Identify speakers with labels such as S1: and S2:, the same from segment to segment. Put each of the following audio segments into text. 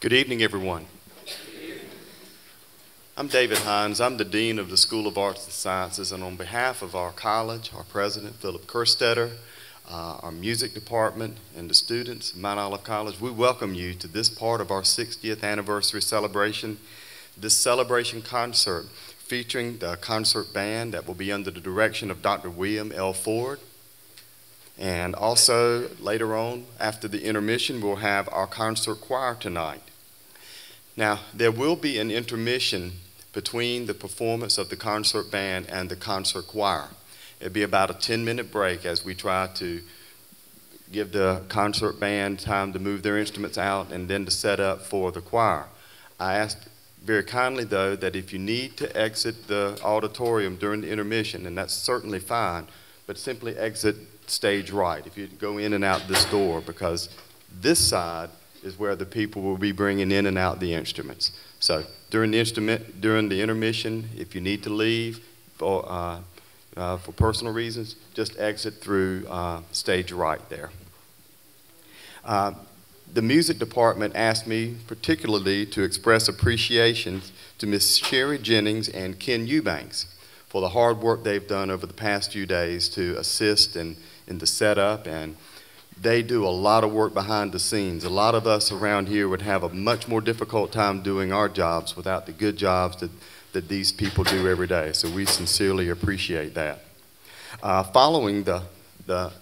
S1: Good evening, everyone. I'm David Hines. I'm the Dean of the School of Arts and Sciences, and on behalf of our college, our president, Philip Kerstetter, our music department, and the students of Mount Olive College, we welcome you to this part of our 60th anniversary celebration. This celebration concert featuring the concert band that will be under the direction of Dr. William L. Ford. And also, later on, after the intermission, we'll have our concert choir tonight. Now, there will be an intermission between the performance of the concert band and the concert choir. It'll be about a 10-minute break as we try to give the concert band time to move their instruments out and then to set up for the choir. I asked very kindly, though, that if you need to exit the auditorium during the intermission, and that's certainly fine, but simply exit stage right if you go in and out this door, because this side is where the people will be bringing in and out the instruments. So during the intermission, if you need to leave for personal reasons, just exit through stage right there. The music department asked me particularly to express appreciation to Miss Sherry Jennings and Ken Eubanks for the hard work they've done over the past few days to assist in the setup, and they do a lot of work behind the scenes. A lot of us around here would have a much more difficult time doing our jobs without the good jobs that these people do every day, so we sincerely appreciate that. Following the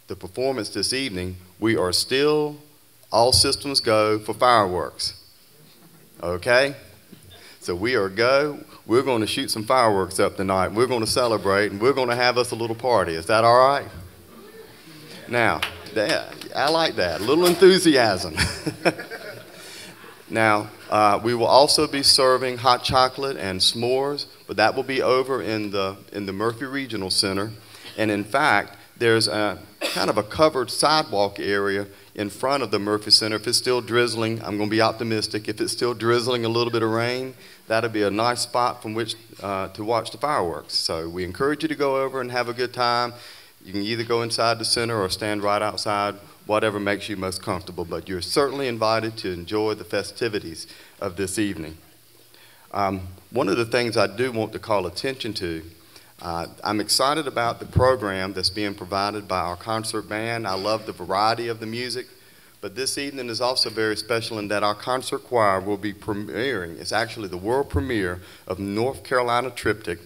S1: performance this evening, we are still all systems go for fireworks, okay? So we're going to shoot some fireworks up tonight. We're going to celebrate, and we're going to have us a little party. Is that all right? Now, I like that, a little enthusiasm. Now, we will also be serving hot chocolate and s'mores, but that will be over in the Murphy Regional Center. And in fact, there's a kind of a covered sidewalk area in front of the Murphy Center. If it's still drizzling, I'm going to be optimistic. If it's still drizzling a little bit of rain, that'll be a nice spot from which to watch the fireworks. So we encourage you to go over and have a good time. You can either go inside the center or stand right outside, whatever makes you most comfortable, but you're certainly invited to enjoy the festivities of this evening. One of the things I do want to call attention to, I'm excited about the program that's being provided by our concert band. I love the variety of the music, but this evening is also very special in that our concert choir will be premiering. It's actually the world premiere of North Carolina Triptych,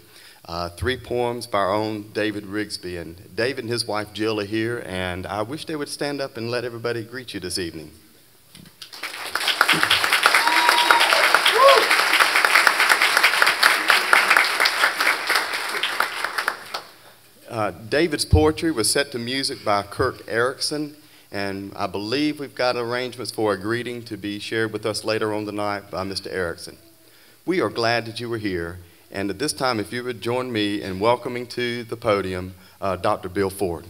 S1: 3 poems by our own David Rigsby. And David and his wife Jill are here, and I wish they would stand up and let everybody greet you this evening. David's poetry was set to music by Kirk Erickson, and I believe we've got arrangements for a greeting to be shared with us later on tonight by Mr. Erickson. We are glad that you were here, and at this time, if you would join me in welcoming to the podium Dr. Bill Ford.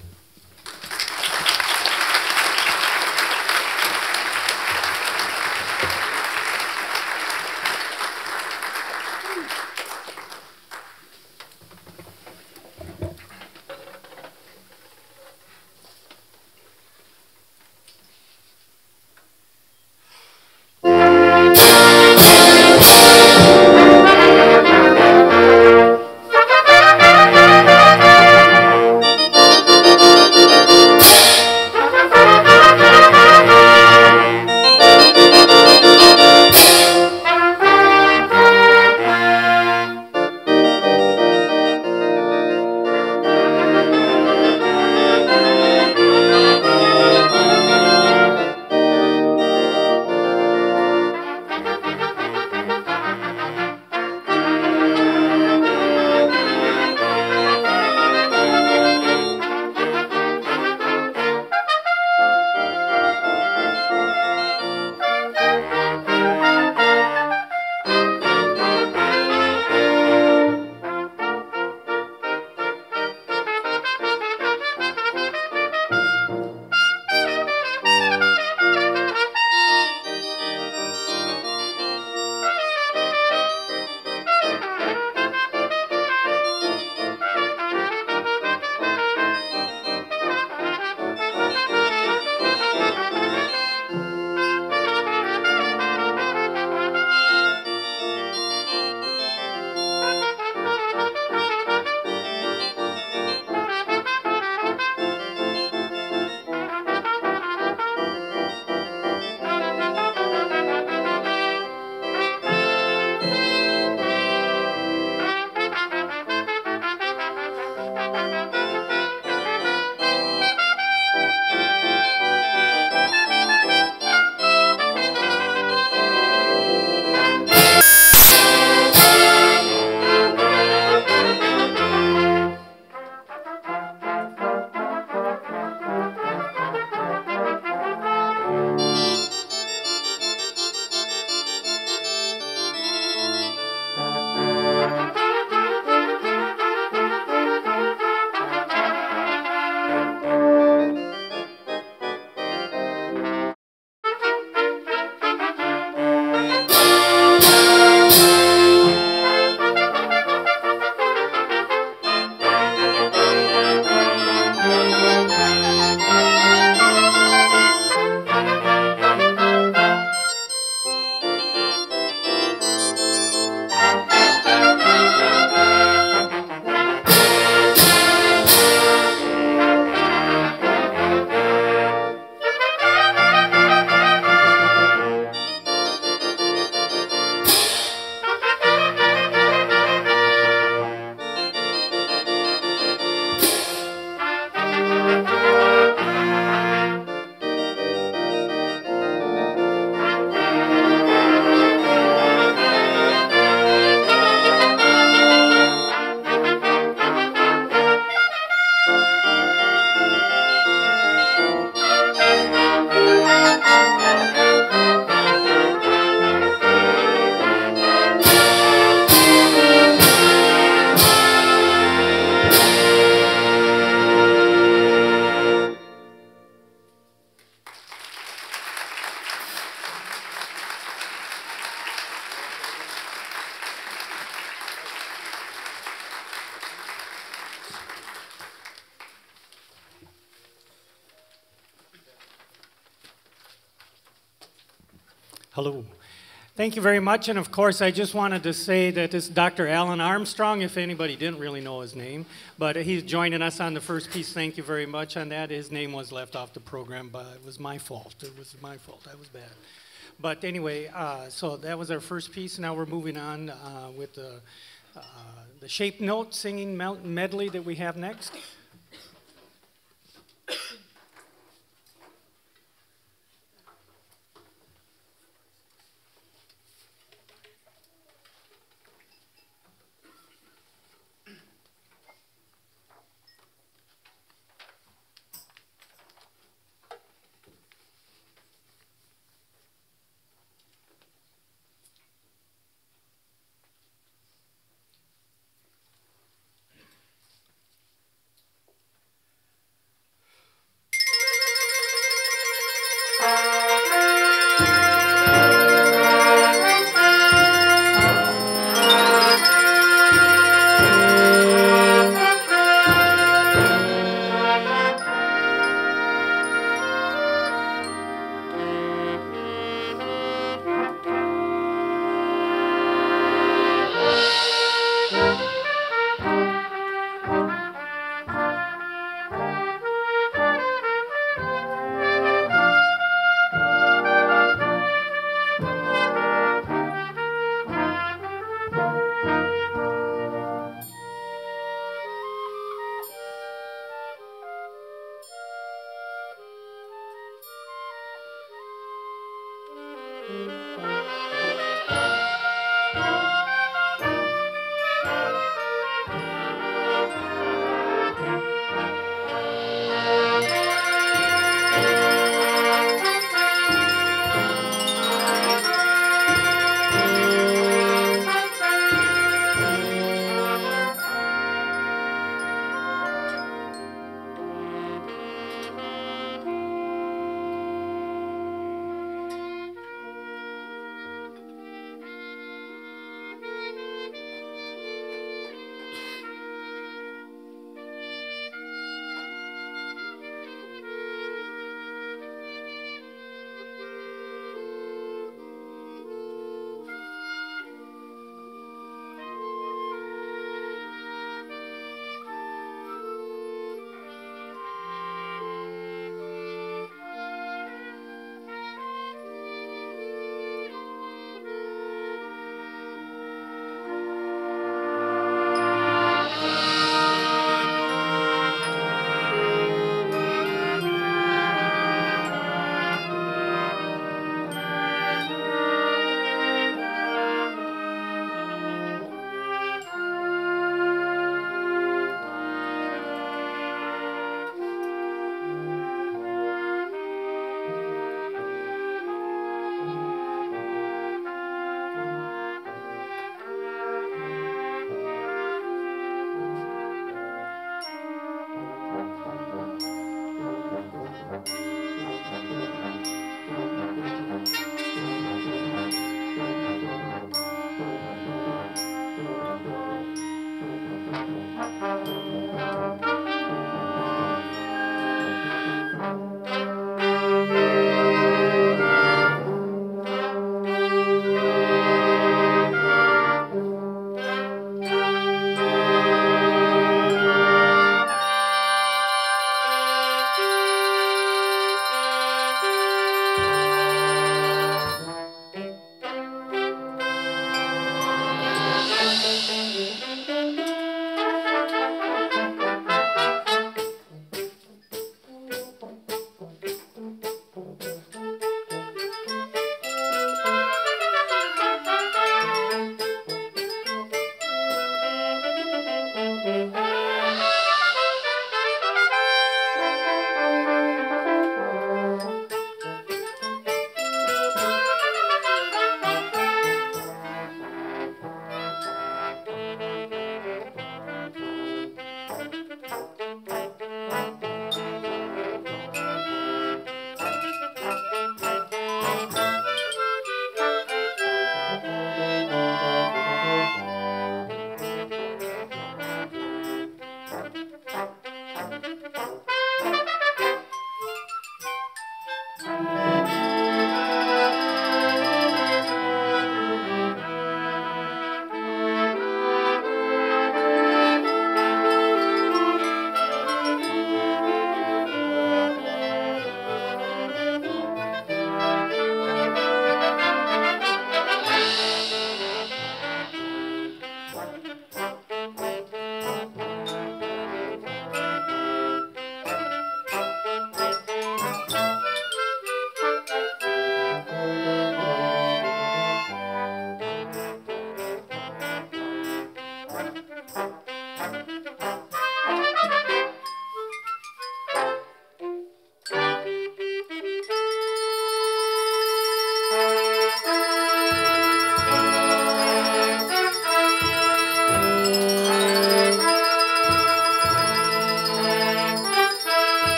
S2: Hello. Thank you very much. And of course, I just wanted to say that this is Dr. Alan Armstrong, if anybody didn't really know his name. But he's joining us on the first piece. Thank you very much on that. His name was left off the program, but it was my fault. It was my fault. I was bad. But anyway, so that was our first piece. Now we're moving on with the shape note singing medley that we have next.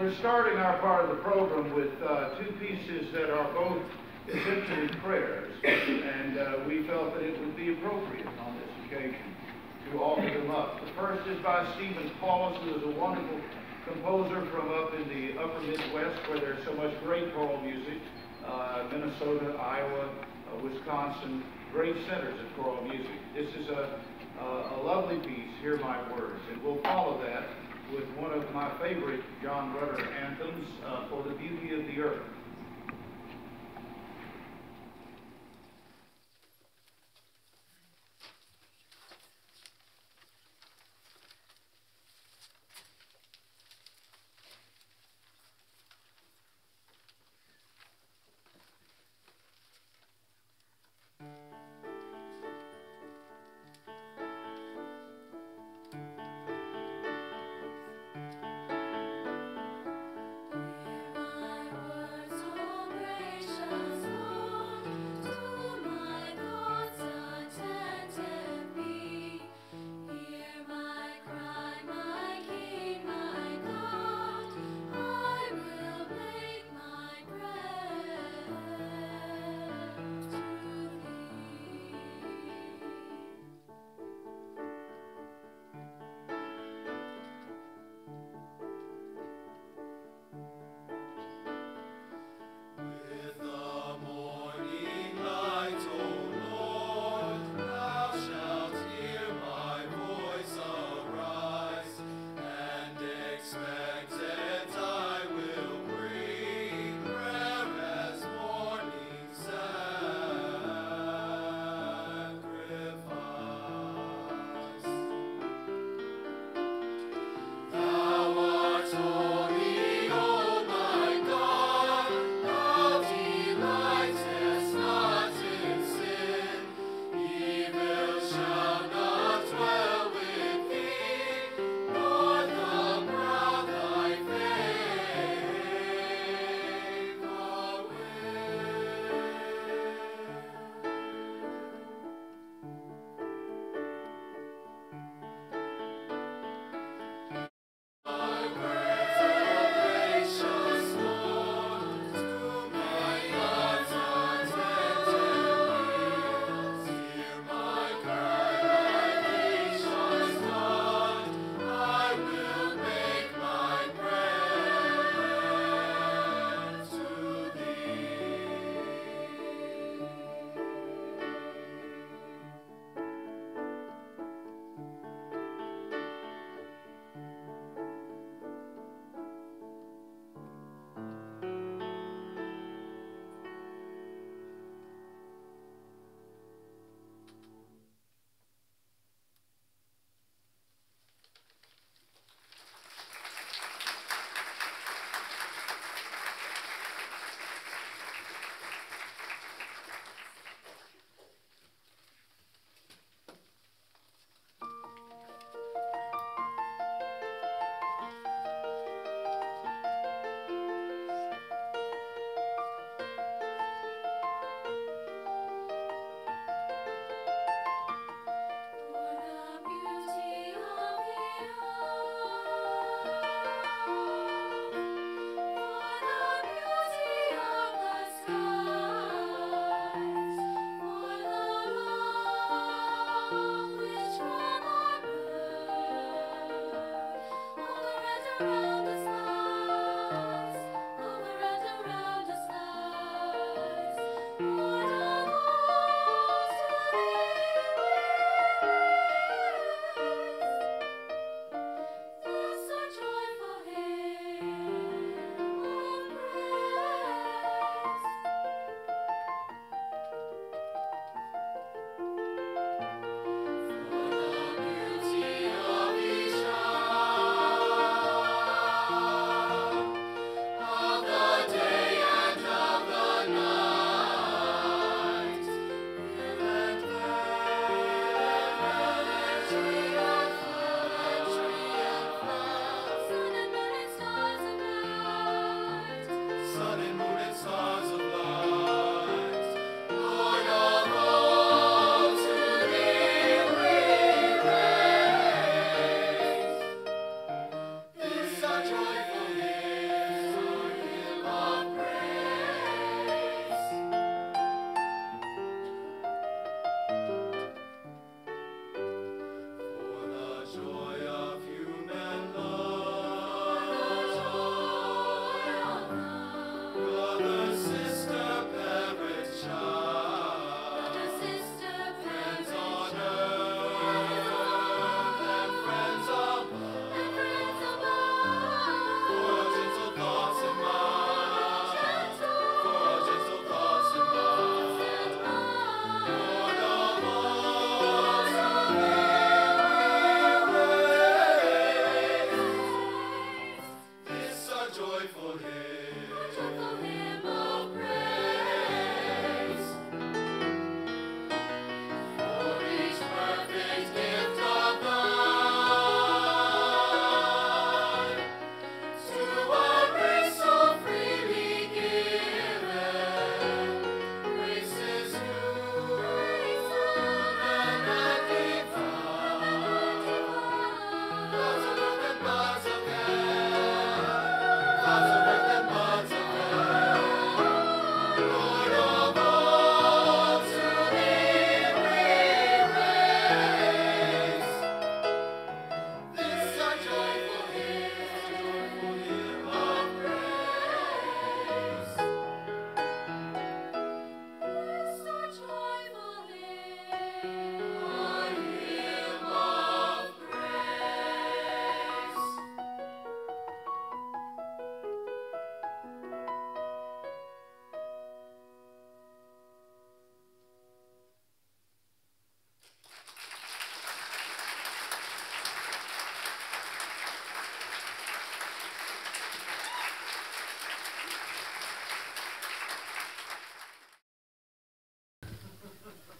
S3: We're starting our part of the program with two pieces that are both essentially prayers, and we felt that it would be appropriate on this occasion to offer them up. The first is by Stephen Paulus, who is a wonderful composer from up in the upper Midwest, where there's so much great choral music. Minnesota, Iowa, Wisconsin, great centers of choral music. This is a lovely piece, Hear My Words, and we'll follow that with one of my favorite John Rutter anthems, For the Beauty of the Earth.
S4: Hear my words.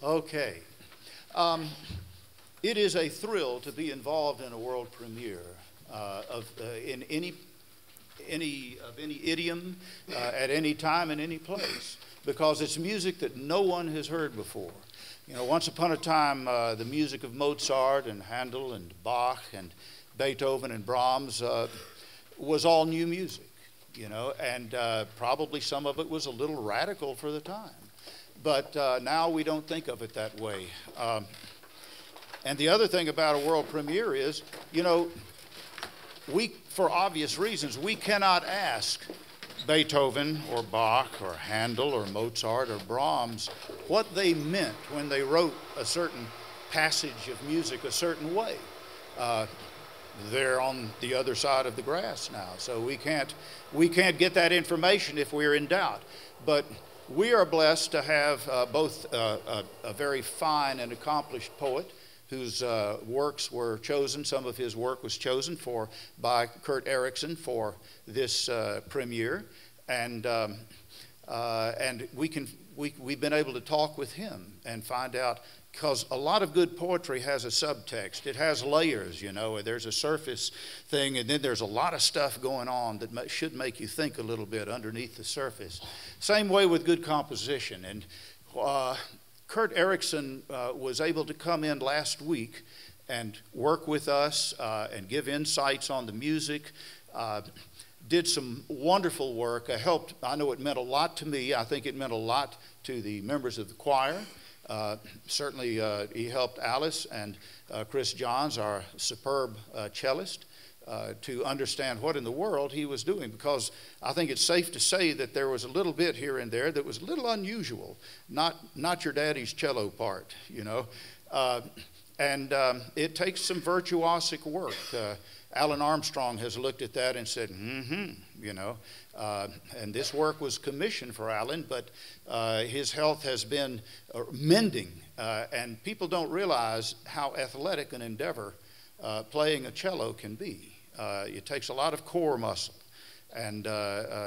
S3: Okay. It is a thrill to be involved in a world premiere in any idiom, at any time, in any place, because it's music that no one has heard before. You know, once upon a time, the music of Mozart and Handel and Bach and Beethoven and Brahms was all new music, you know, and probably some of it was a little radical for the time. But now we don't think of it that way. And the other thing about a world premiere is, you know, for obvious reasons, we cannot ask Beethoven or Bach or Handel or Mozart or Brahms what they meant when they wrote a certain passage of music a certain way. They're on the other side of the grass now, so we can't get that information if we're in doubt. But we are blessed to have both a very fine and accomplished poet whose works were chosen. Some of his work was chosen by Kurt Erickson for this premiere, and we've been able to talk with him and find out, because a lot of good poetry has a subtext. It has layers, you know. There's a surface thing, and then there's a lot of stuff going on that should make you think a little bit underneath the surface. Same way with good composition. And Kurt Erickson was able to come in last week and work with us and give insights on the music. Did some wonderful work. I know it meant a lot to me. I think it meant a lot to the members of the choir. Certainly he helped Alice and Chris Johns, our superb cellist, to understand what in the world he was doing, because I think it's safe to say that there was a little bit here and there that was a little unusual, not your daddy's cello part, you know. It takes some virtuosic work. Alan Armstrong has looked at that and said, you know, and this work was commissioned for Alan, but his health has been mending, and people don't realize how athletic an endeavor playing a cello can be. It takes a lot of core muscle, and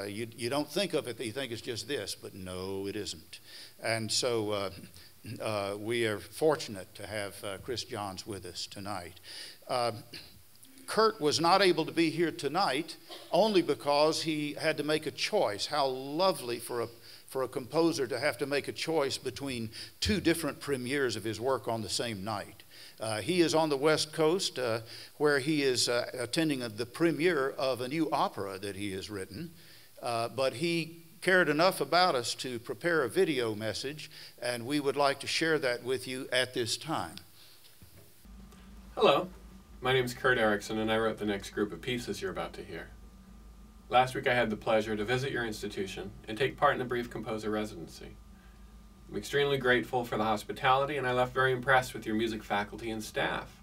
S3: you don't think of it, you think it's just this, but no, it isn't. And so we are fortunate to have Chris Johns with us tonight. Kurt was not able to be here tonight only because he had to make a choice. How lovely for a composer to have to make a choice between two different premieres of his work on the same night. He is on the West Coast where he is attending the premiere of a new opera that he has written, but he cared enough about us to prepare a video message, and we would like to share that with you at this time.
S4: Hello. My name is Kurt Erickson, and I wrote the next group of pieces you're about to hear. Last week I had the pleasure to visit your institution and take part in a brief composer residency. I'm extremely grateful for the hospitality, and I left very impressed with your music faculty and staff.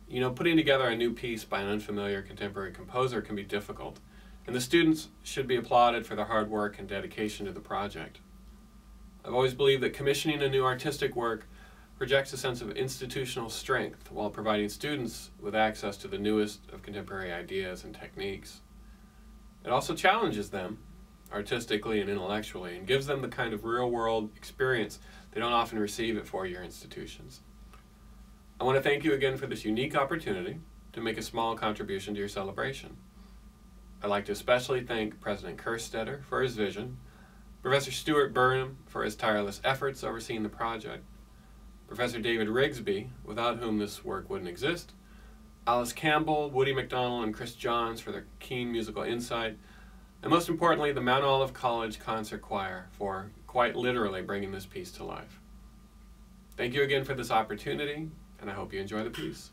S4: You know, putting together a new piece by an unfamiliar contemporary composer can be difficult, and the students should be applauded for their hard work and dedication to the project. I've always believed that commissioning a new artistic work projects a sense of institutional strength while providing students with access to the newest of contemporary ideas and techniques. It also challenges them artistically and intellectually and gives them the kind of real-world experience they don't often receive at four-year institutions. I want to thank you again for this unique opportunity to make a small contribution to your celebration. I'd like to especially thank President Kerstetter for his vision, Professor Stuart Burnham for his tireless efforts overseeing the project, Professor David Rigsby, without whom this work wouldn't exist, Alice Campbell, Woody McDonald, and Chris Johns for their keen musical insight, and most importantly, the Mount Olive College Concert Choir for quite literally bringing this piece to life. Thank you again for this opportunity, and I hope you enjoy the piece.